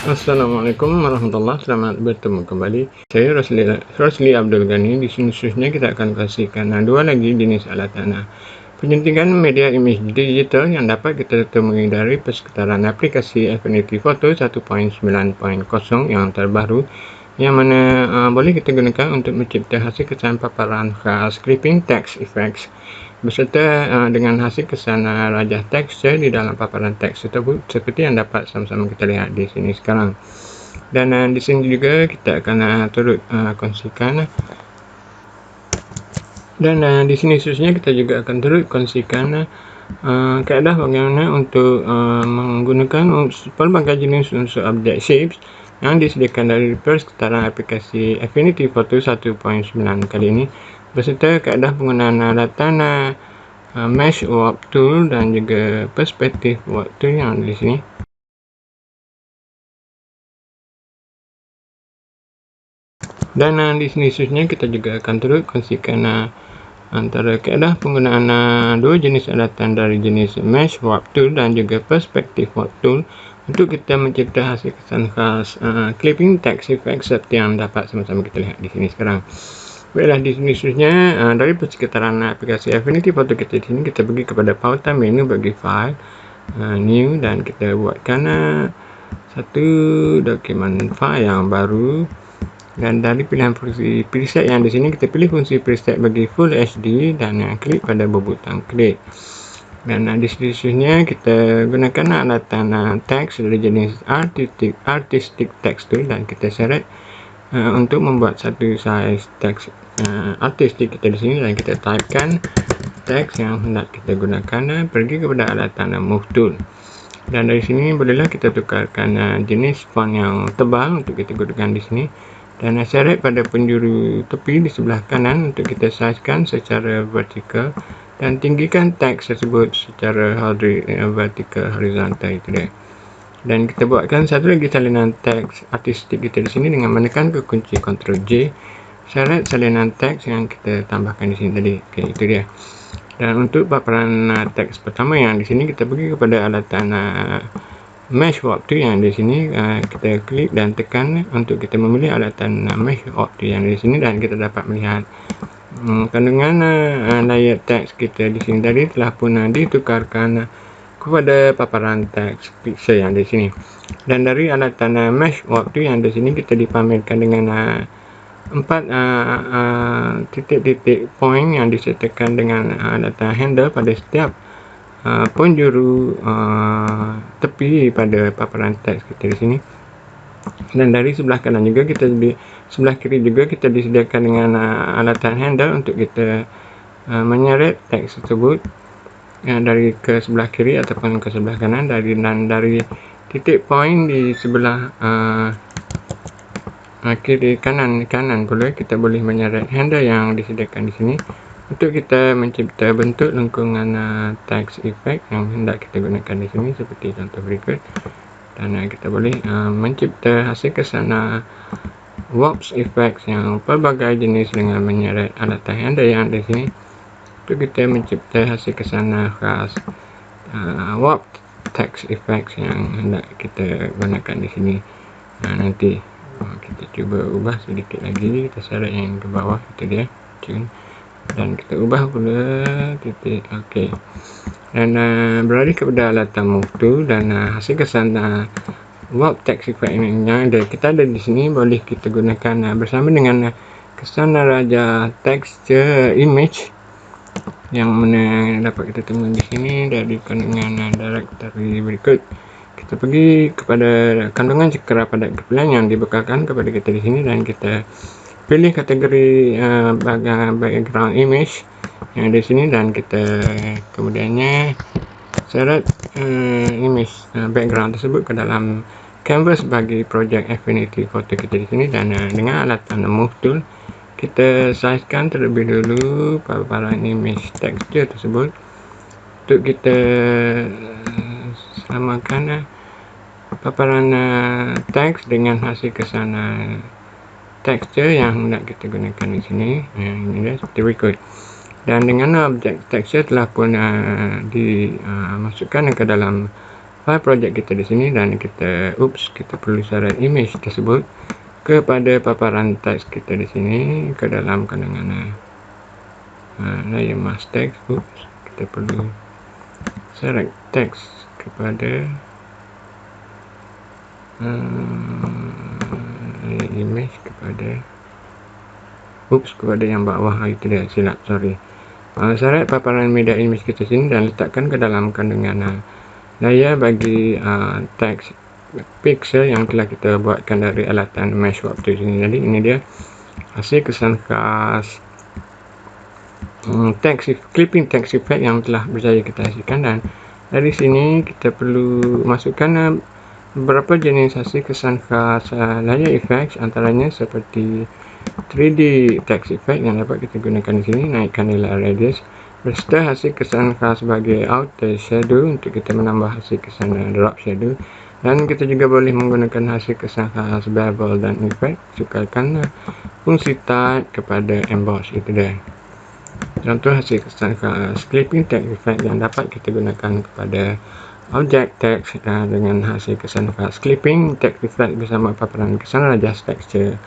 Assalamualaikum warahmatullahi wabarakatuh. Selamat bertemu kembali. Saya Rosli Abdul Ghani. Di sini khususnya kita akan kasihkan dua lagi jenis alat tanah penyuntikan media image digital yang dapat kita temui dari persekitaran aplikasi Affinity Photo 1.9.0 yang terbaru, yang mana boleh kita gunakan untuk mencipta hasil kesan paparan khas clipping text effects beserta dengan hasil kesan rajah tekstur di dalam paparan teks tersebut, seperti yang dapat sama-sama kita lihat di sini sekarang. Dan di sini juga kita akan turut kongsikan, dan di sini khususnya kita juga akan turut kongsikan kaedah bagaimana untuk menggunakan pelbagai jenis unsur objek shapes yang disediakan dari persekitaran aplikasi Affinity Photo 1.9 kali ini, beserta kaedah penggunaan alatan Mesh Warp Tool dan juga Perspective Warp Tool yang di sini. Dan di sini khususnya kita juga akan turut kongsikan antara kaedah penggunaan dua jenis alatan dari jenis Mesh Warp Tool dan juga Perspective Warp Tool untuk kita mencipta hasil kesan khas clipping text effect seperti yang dapat sama-sama kita lihat di sini sekarang. Baiklah, di sini khususnya dari persekitaran aplikasi Affinity Photo kita di sini, kita pergi kepada pautan menu bagi file new, dan kita buatkan satu dokumen file yang baru. Dan dari pilihan fungsi preset yang di sini, kita pilih fungsi preset bagi Full HD dan klik pada butang klik. Dan di sini kita gunakan alatan teks dari jenis artistic text tool, dan kita seret untuk membuat satu size teks artistik kita di sini, dan kita typekan teks yang hendak kita gunakan. Pergi kepada alatan move tool, dan dari sini bolehlah kita tukarkan jenis font yang tebal untuk kita gunakan di sini, dan seret pada penjuru tepi di sebelah kanan untuk kita sizekan secara vertikal, dan tinggikan teks tersebut secara vertikal horizontal itu dia. Dan kita buatkan satu lagi salinan teks artistik kita di sini dengan menekan ke kunci Ctrl J, seret salinan teks yang kita tambahkan di sini tadi. Okey, itu dia. Dan untuk paparan teks pertama yang di sini, kita pergi kepada alatan Mesh Warp Tool yang di sini, kita klik dan tekan untuk kita memilih alatan Mesh Warp Tool yang di sini, dan kita dapat melihat kandungan layer teks kita di sini tadi telah pun ditukarkan kepada paparan teks pixel yang di sini. Dan dari alatan Mesh Warp Tool yang di sini, kita dipamerkan dengan 4 titik-titik point yang disertakan dengan alatan handle pada setiap penjuru tepi pada paparan teks kita di sini. Dan dari sebelah kanan juga sebelah kiri juga kita disediakan dengan alatan handle untuk kita menyeret teks tersebut dari ke sebelah kiri ataupun ke sebelah kanan. Dari titik point di sebelah kiri kanan pula, kita boleh menyeret handle yang disediakan di sini untuk kita mencipta bentuk lengkungan text effect yang hendak kita gunakan di sini, seperti contoh berikut. Dan kita boleh mencipta hasil kesan warps effects yang pelbagai jenis dengan menyeret alatan handle yang di sini untuk kita mencipta hasil kesan khas warp text effects yang hendak kita gunakan di sini. Nanti kita cuba ubah sedikit lagi, kita seret yang ke bawah, itu dia, dan kita ubah pula titik. Okey, dan beralih kepada alatan move tool, dan hasil kesan warp text effect yang kita ada di sini boleh kita gunakan bersama dengan kesan rajah texture image yang mana dapat kita temui di sini dari kandungan directory berikut. Kita pergi kepada kandungan cekera padat kepilan yang dibekalkan kepada kita di sini, dan kita pilih kategori background image yang di sini, dan kita kemudiannya seret image background tersebut ke dalam canvas bagi project Affinity Photo kita di sini. Dan dengan alatan move tool, kita sizekan terlebih dulu paparan image texture tersebut untuk kita samakan paparan teks dengan hasil kesan tekstur yang hendak kita gunakan di sini. Ini dia seperti berikut. Dan dengan objek tekstur telah pun dimasukkan ke dalam file project kita di sini, dan kita perlu seret image tersebut kepada paparan teks kita di sini ke dalam kandungan layer mask text. Kita perlu seret teks kepada layer image kepada yang bawah. Itu dia, silap, sorry. Seret paparan media image kita sini dan letakkan ke dalam kandungan layer bagi teks pixel yang telah kita buatkan dari alatan mesh warp tool sini. Jadi ini dia hasil kesan khas clipping text effect yang telah berjaya kita hasilkan. Dan dari sini kita perlu masukkan beberapa jenis hasil kesan khas layer effects, antaranya seperti 3D text effect yang dapat kita gunakan di sini. Naikkan nilai radius berserta hasil kesan khas sebagai outer shadow untuk kita menambah hasil kesan drop shadow. Dan kita juga boleh menggunakan hasil kesan khas bevel dan effect, tukarkan fungsi type kepada emboss. Itu dia contoh hasil kesan khas clipping text effect yang dapat kita gunakan kepada object text dengan hasil kesan khas clipping text effect bersama paparan kesan rajas texture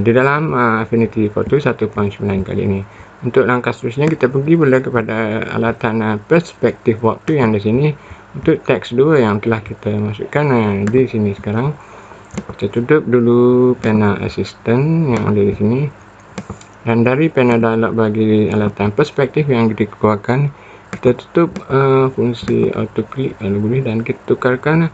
di dalam Affinity Photo 1.9 kali ini. Untuk langkah seterusnya kita pergi pula kepada alatan perspektif waktu yang di sini untuk teks 2 yang telah kita masukkan di sini. Sekarang kita tutup dulu panel assistant yang ada di sini, dan dari panel dialog bagi alatan perspektif yang dikeluarkan kita tutup fungsi auto click kalau boleh, dan kita tukarkan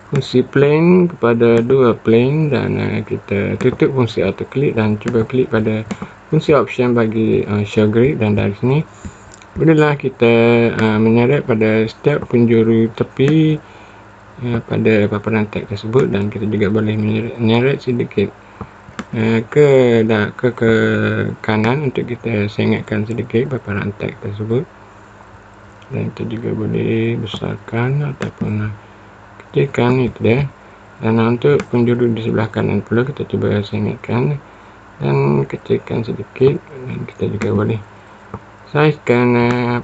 fungsi plane kepada 2 plane, dan kita tutup fungsi auto click dan cuba klik pada fungsi option bagi show grid. Dan dari sini bolehlah kita menyeret pada setiap penjuru tepi pada paparan teks tersebut, dan kita juga boleh menyeret sedikit ke kanan untuk kita sengitkan sedikit paparan teks tersebut, dan kita juga boleh besarkan ataupun kecilkan. Itu dia. Dan untuk penjuru di sebelah kanan pula kita cuba sengitkan dan kecilkan sedikit, dan kita juga boleh sizekan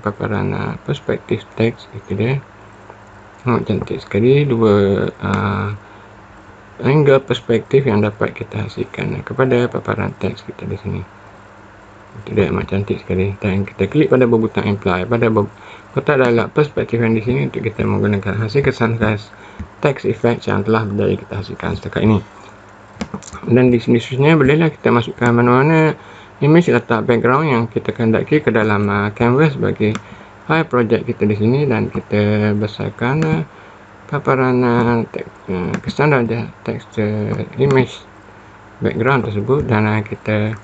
paparan perspektif teks. Itu dia. Cantik sekali dua angle perspektif yang dapat kita hasilkan kepada paparan teks kita di sini. Itu dia, amat cantik sekali. Dan kita klik pada butang apply pada kotak dialog perspektif yang di sini untuk kita menggunakan hasil kesan khas text effect yang telah berjaya kita hasilkan setakat ini. Dan di sini seterusnya bolehlah kita masukkan mana-mana image letak background yang kita kehendaki ke dalam canvas bagi file project kita di sini, dan kita besarkan paparan kesan raja texture image background tersebut, dan kita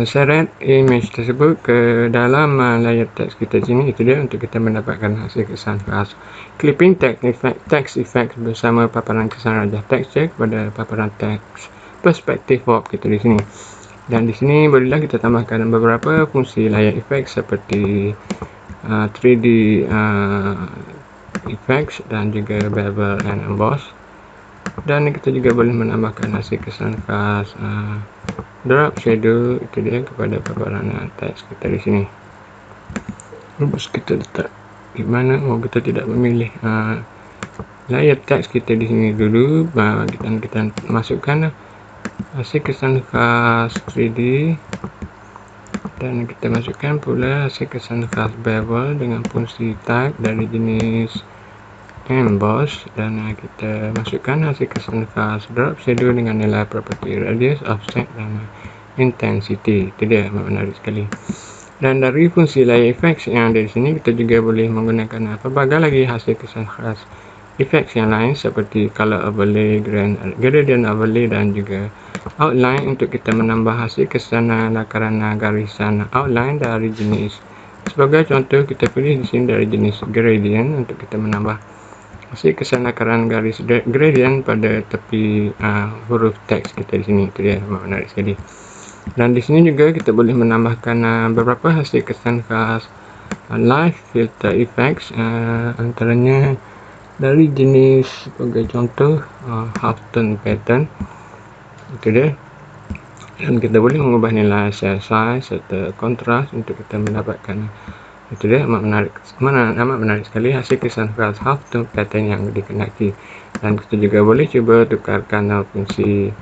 seret image tersebut ke dalam layer teks kita sini. Itu dia untuk kita mendapatkan hasil kesan khas clipping text effect bersama paparan kesan raja texture kepada paparan teks perspektif warp kita di sini. Dan di sini bolehlah kita tambahkan beberapa fungsi layer effect seperti 3D effects dan juga bevel and emboss, dan kita juga boleh menambahkan hasil kesan khas drop shadow. Itu dia kepada paparan teks kita di sini. Terus kita letak di mana? Kita tidak memilih layer teks kita di sini dulu, dan kita masukkan hasil kesan khas 3D, dan kita masukkan pula hasil kesan khas bevel dengan fungsi type dari jenis emboss, dan kita masukkan hasil kesan khas drop shadow dengan nilai property radius, offset dan intensity. Itu dia, menarik sekali. Dan dari fungsi layer effects yang ada di sini kita juga boleh menggunakan pelbagai lagi hasil kesan khas effects yang lain seperti color overlay, gradient overlay, dan juga outline untuk kita menambah hasil kesan lakaran garisan outline dari jenis. Sebagai contoh kita pilih di sini dari jenis gradient untuk kita menambah hasil kesan lakaran garis gradient pada tepi huruf teks kita di sini. Itu dia, menarik sekali. Dan di sini juga kita boleh menambahkan beberapa hasil kesan khas live filter effects, antaranya dari jenis sebagai contoh half tone pattern. Itu dia. Dan kita boleh mengubah nilai cell size serta kontras untuk kita mendapatkan Itu dia amat menarik sekali hasil kesan khas half tone pattern yang dikehendaki. Dan kita juga boleh cuba tukarkan fungsi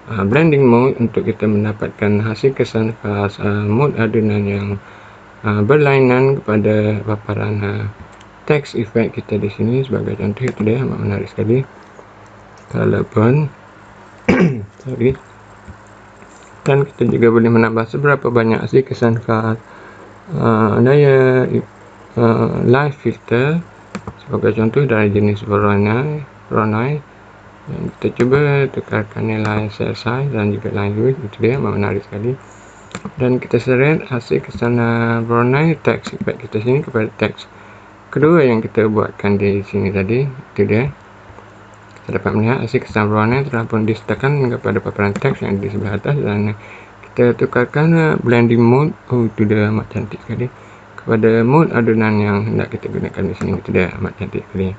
blending mode untuk kita mendapatkan hasil kesan khas mode adunan yang berlainan kepada paparan text effect kita di sini. Sebagai contoh, itu dia amat menarik sekali. Walaupun sorry. Dan kita juga boleh menambah seberapa banyak hasil kesan khas daya light filter sebagai contoh dari jenis Voronoi. Dan kita cuba tukarkan nilai cell size dan juga line width. Itu dia amat menarik sekali. Dan kita seret hasil kesan Voronoi text effect kita sini kepada teks kedua yang kita buatkan di sini tadi. Itu dia, kita dapat melihat hasil kesan Voronoi telah pun disertakan kepada paparan teks yang di sebelah atas, dan kita tukarkan blending mode. Itu dia amat cantik sekali kepada mode adunan yang hendak kita gunakan di sini. Itu dia amat cantik sekali.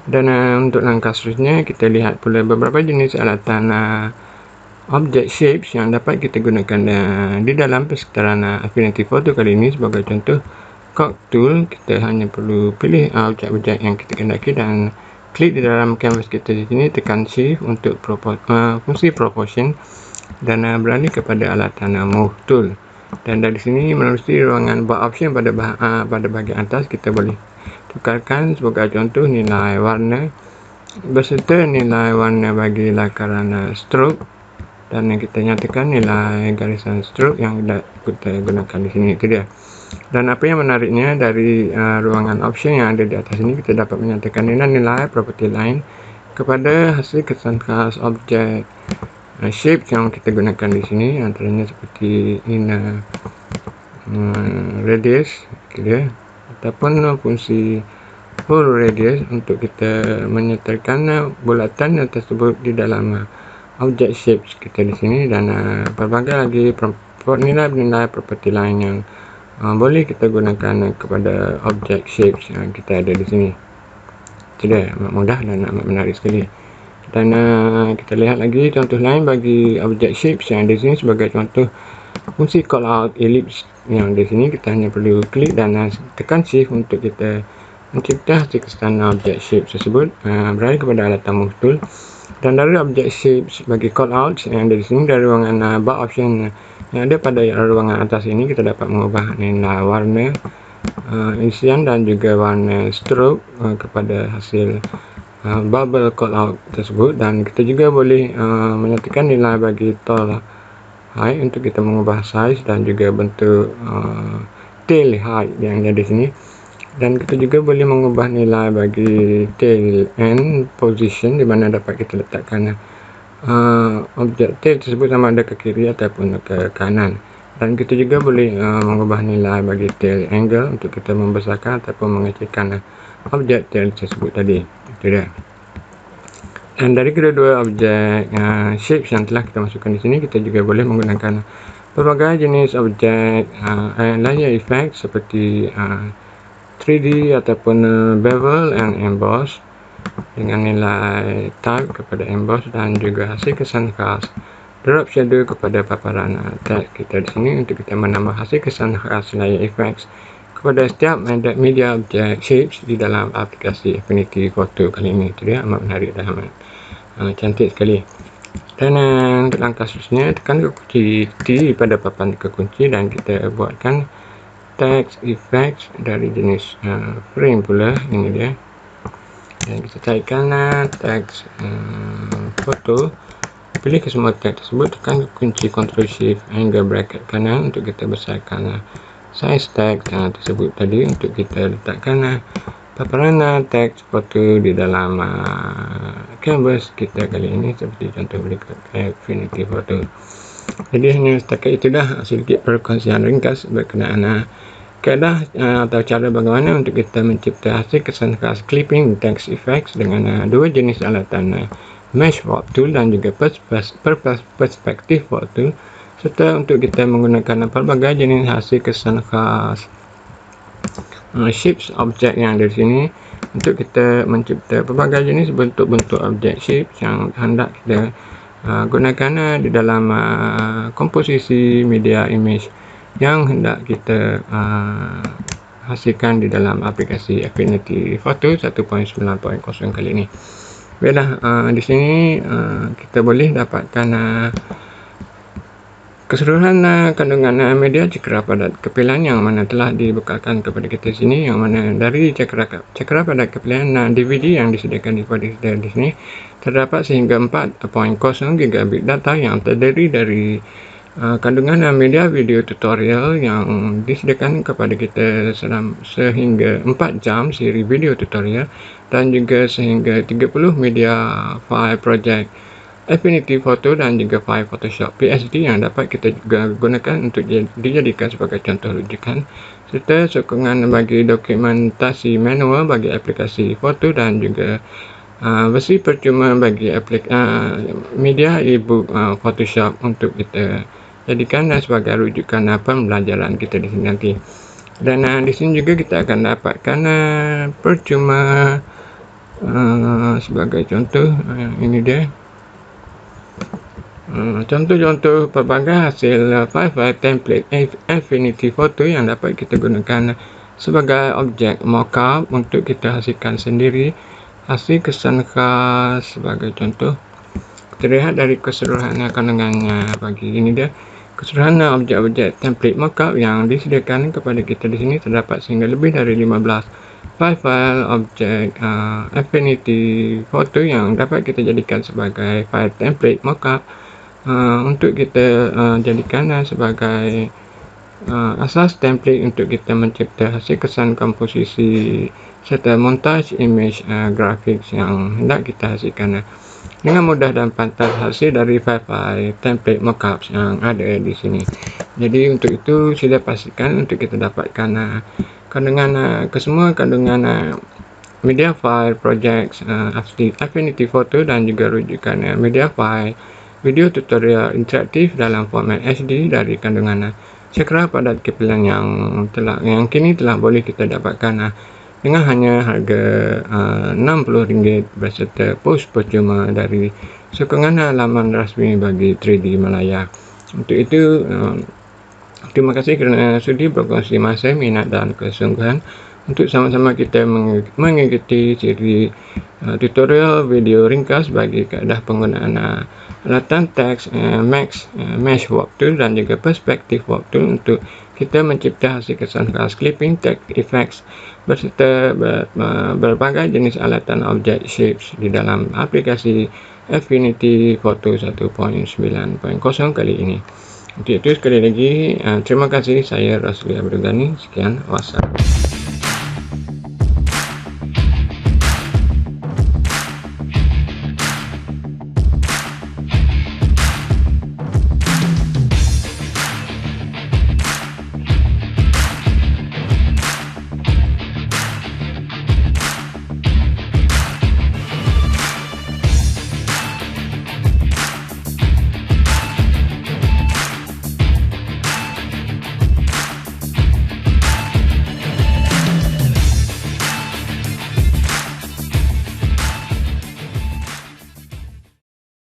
Dan untuk langkah seterusnya, kita lihat pula beberapa jenis alatan object shapes yang dapat kita gunakan di dalam persekitaran Affinity Photo kali ini. Sebagai contoh, Cork Tool, kita hanya perlu pilih objek-objek yang kita kehendaki dan klik di dalam canvas kita di sini, tekan Shift untuk fungsi proportion dan beralih kepada alatan Move Tool. Dan dari sini melalui ruangan bar option pada bahagian atas, kita boleh tukarkan sebagai contoh nilai warna beserta nilai warna bagi lakaran stroke, dan kita nyatakan nilai garisan stroke yang kita gunakan di sini. Itu dia. Dan apa yang menariknya, dari ruangan option yang ada di atas ini, kita dapat menyatakan nilai property line kepada hasil kesan khas objek shape yang kita gunakan di sini, antaranya seperti inner radius, gitu, ataupun fungsi whole radius untuk kita menyertakan bulatan tersebut di dalam object shapes kita di sini, dan pelbagai lagi nilai-nilai property line yang boleh kita gunakan kepada object shapes yang kita ada di sini. Itu dia, amat mudah dan amat menarik sekali. Dan kita lihat lagi contoh lain bagi object shapes yang di sini. Sebagai contoh, fungsi call out ellipse yang di sini, kita hanya perlu klik dan tekan Shift untuk kita mencipta hasil kesan object shapes tersebut, beralih kepada alatan Move Tool. Dan dari object shapes bagi call out yang ada di sini, dari ruangan bar option yang ada pada ruangan atas ini, kita dapat mengubah nilai warna isian dan juga warna stroke kepada hasil bubble call out tersebut. Dan kita juga boleh menyatakan nilai bagi tall height untuk kita mengubah size dan juga bentuk tail height yang ada di sini. Dan kita juga boleh mengubah nilai bagi tail end position, di mana dapat kita letakkan objek tail tersebut sama ada ke kiri ataupun ke kanan. Dan kita juga boleh mengubah nilai bagi tail angle untuk kita membesarkan ataupun mengecilkan objek tail tersebut tadi. Itu dia. Dan dari kedua-dua objek shapes yang telah kita masukkan di sini, kita juga boleh menggunakan berbagai jenis objek layer effect seperti 3D ataupun bevel and emboss dengan nilai type kepada emboss, dan juga hasil kesan khas drop shadow kepada paparan text kita di sini untuk kita menambah hasil kesan khas layer effects kepada setiap media object shapes di dalam aplikasi Affinity Photo kali ini. Itu dia, amat menarik dan amat cantik sekali. Dan untuk langkah seterusnya, tekan kunci T pada papan kekunci dan kita buatkan text effects dari jenis frame pula. Ini dia. Dan kita carikan text foto, pilih ke semua teks tersebut, tekan kunci Ctrl Shift angle bracket kanan untuk kita besarkan size teks tersebut tadi, untuk kita letakkan paparan teks foto di dalam canvas kita kali ini, seperti contoh berikut Affinity Photo. Jadi hanya setakat itu dah sedikit perkongsian ringkas berkenaan kaedah atau cara bagaimana untuk kita mencipta hasil kesan khas clipping text effects dengan dua jenis alatan Mesh Warp Tool dan juga Perspective Warp Tool, serta untuk kita menggunakan pelbagai jenis hasil kesan khas shapes objek yang ada di sini untuk kita mencipta pelbagai jenis bentuk-bentuk objek shapes yang hendak kita gunakan di dalam komposisi media image yang hendak kita hasilkan di dalam aplikasi Affinity Photo 1.9.0 kali ini. Baiklah, di sini kita boleh dapatkan keseluruhan kandungan media cakera padat kepilihan yang mana telah dibekalkan kepada kita di sini, yang mana dari cakera padat kepilihan DVD yang disediakan kepada kita di sini terdapat sehingga 4.0 gigabit data yang terdiri dari kandungan media video tutorial yang disediakan kepada kita sehingga 4 jam siri video tutorial dan juga sehingga 30 media file project Affinity Photo dan juga file Photoshop PSD yang dapat kita juga gunakan untuk dijadikan sebagai contoh rujukan, serta sokongan bagi dokumentasi manual bagi aplikasi foto dan juga versi percuma bagi media e-book Photoshop untuk kita jadikan sebagai rujukan pembelajaran kita di sini nanti. Dan di sini juga kita akan dapatkan percuma sebagai contoh. Ini dia contoh-contoh pelbagai hasil file template Affinity Photo yang dapat kita gunakan sebagai objek mockup untuk kita hasilkan sendiri hasil kesan khas. Sebagai contoh, kita lihat dari keseluruhan kandungannya bagi ini dia keseluruhan objek-objek template mockup yang disediakan kepada kita di sini terdapat sehingga lebih dari 15 file objek Affinity Photo yang dapat kita jadikan sebagai file template mockup untuk kita jadikan sebagai asas template untuk kita mencipta hasil kesan komposisi serta montage image grafik yang hendak kita hasilkan dengan mudah dan pantas hasil dari file template mockups yang ada di sini. Jadi untuk itu sila pastikan untuk kita dapatkan kandungan kesemua kandungan media file projects Affinity Photo dan juga rujukan media file video tutorial interaktif dalam format HD dari kandungan cakera padat kepilihan yang kini telah boleh kita dapatkan dengan hanya harga RM60 berserta pos percuma dari sokongan laman rasmi bagi 3D Malaya. Untuk itu, terima kasih kerana sudi berkongsi masa, minat dan kesungguhan untuk sama-sama kita mengikuti siri tutorial video ringkas bagi kaedah penggunaan alatan teks, mesh warp tool dan juga perspektif warp tool untuk kita mencipta hasil kesan khas clipping, text effects berserta berbagai jenis alatan object shapes di dalam aplikasi Affinity Photo 1.9.0 kali ini. Untuk itu sekali lagi terima kasih, saya Rasli Abdul Ghani, sekian, wassalam.